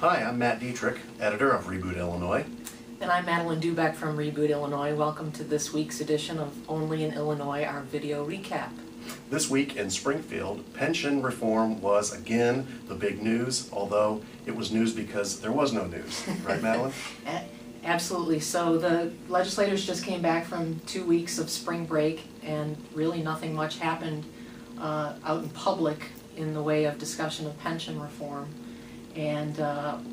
Hi, I'm Matt Dietrich, editor of Reboot Illinois. And I'm Madeline Dubeck from Reboot Illinois. Welcome to this week's edition of Only in Illinois, our video recap. This week in Springfield, pension reform was again the big news, although it was news because there was no news. Right, Madeline? Absolutely. So the legislators just came back from 2 weeks of spring break, and really nothing much happened out in public in the way of discussion of pension reform. And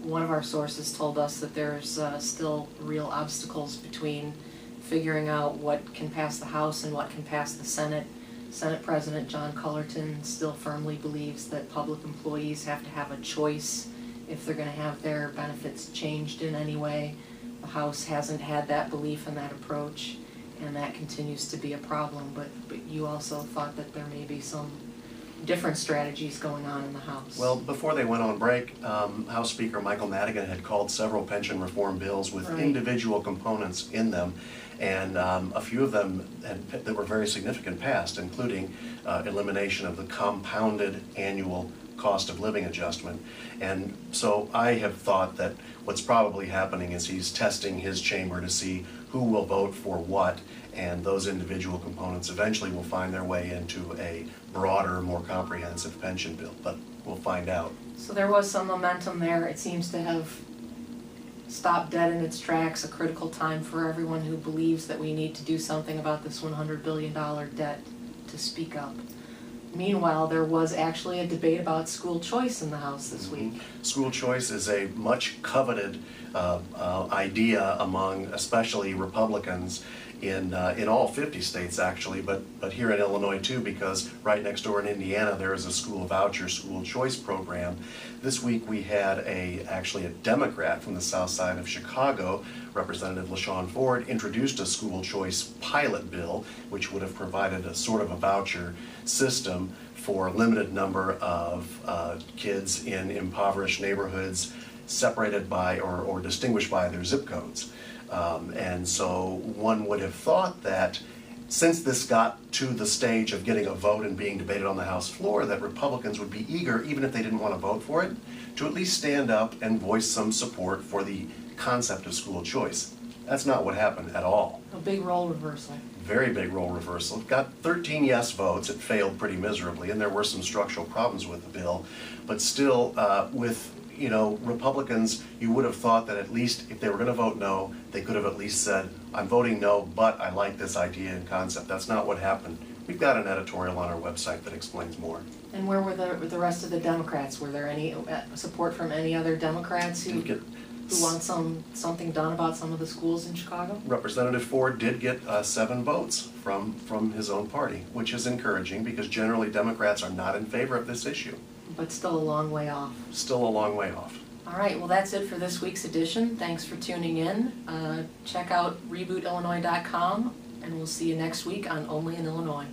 one of our sources told us that there's still real obstacles between figuring out what can pass the House and what can pass the Senate. Senate President John Cullerton still firmly believes that public employees have to have a choice if they're going to have their benefits changed in any way. The House hasn't had that belief and that approach, and that continues to be a problem. But you also thought that there may be some different strategies going on in the House. Well, before they went on break, House Speaker Michael Madigan had called several pension reform bills with individual components in them, and a few of them that were very significant passed, including elimination of the compounded annual cost of living adjustment. And so I have thought that what's probably happening is he's testing his chamber to see who will vote for what, and those individual components eventually will find their way into a broader, more comprehensive pension bill, but we'll find out. So there was some momentum there. It seems to have stopped dead in its tracks, a critical time for everyone who believes that we need to do something about this $100 billion debt to speak up. Meanwhile, there was actually a debate about school choice in the House this week. School choice is a much coveted idea among especially Republicans in all 50 states actually, but here in Illinois too, because right next door in Indiana there is a school voucher, school choice program. This week we had actually a Democrat from the south side of Chicago, Representative LaShawn Ford, introduced a school choice pilot bill, which would have provided a sort of a voucher system for a limited number of kids in impoverished neighborhoods separated by or distinguished by their zip codes. And so one would have thought that since this got to the stage of getting a vote and being debated on the House floor, that Republicans would be eager, even if they didn't want to vote for it, to at least stand up and voice some support for the concept of school choice. That's not what happened at all. A big role reversal. Very big role reversal. It got 13 yes votes. It failed pretty miserably, and there were some structural problems with the bill. But still, with Republicans, you would have thought that at least if they were going to vote no, they could have at least said, I'm voting no, but I like this idea and concept. That's not what happened. We've got an editorial on our website that explains more. And where were the rest of the Democrats? Were there any support from any other Democrats who want something done about some of the schools in Chicago? Representative Ford did get 7 votes from his own party, which is encouraging because generally Democrats are not in favor of this issue. But still a long way off. Still a long way off. All right, well that's it for this week's edition. Thanks for tuning in. Check out rebootillinois.com, and we'll see you next week on Only in Illinois.